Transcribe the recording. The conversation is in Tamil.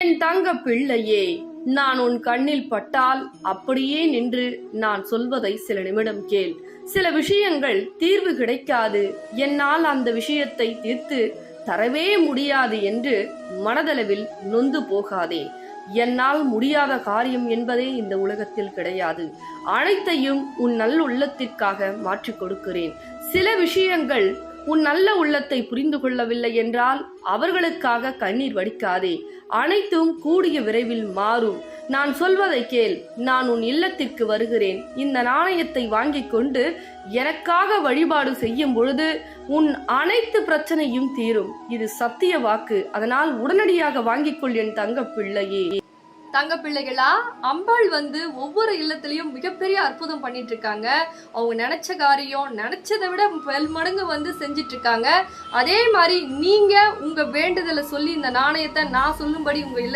என் தங்க பிள்ளையே, நான் உன் கண்ணில் பட்டால் அப்படியே நின்று நான் சொல்வதை சில நிமிடம் கேள். சில விஷயங்கள் தீர்வு கிடைக்காது, என்னால் அந்த விஷயத்தை தீர்த்து தரவே முடியாது என்று மனதளவில் நொந்து போகாதே. என்னால் முடியாத காரியம் என்பதே இந்த உலகத்தில் கிடையாது. அனைத்தையும் உன் நல்ல உள்ளத்திற்காக மாற்றிக் கொடுக்கிறேன். சில விஷயங்கள் உன் நல்ல உள்ளத்தை புரிந்து கொள்ளவில்லை என்றால் அவர்களுக்காக கண்ணீர் வடிக்காதே. அனைத்தும் கூடிய விரைவில் மாறும். நான் சொல்வதை கேள். நான் உன் இல்லத்திற்கு வருகிறேன். இந்த நாணயத்தை வாங்கிக் கொண்டு எனக்காக வழிபாடு செய்யும் பொழுது உன் அனைத்து பிரச்சனையும் தீரும். இது சத்திய வாக்கு. அதனால் உடனடியாக வாங்கிக்கொள் என் தங்க பிள்ளையே. தங்க பிள்ளைகளா, அம்பாள் ஒவ்வொரு இல்லத்திலையும் மிகப்பெரிய அற்புதம் பண்ணிட்டு இருக்காங்க. அவங்க நினைச்ச காரியம் நினைச்சதை விட பல்மடங்கு செஞ்சிட்டு இருக்காங்க. அதே மாதிரி நீங்க உங்க வேண்டுதலை சொல்லி இந்த நாணயத்தை நான் சொல்லும்படி உங்க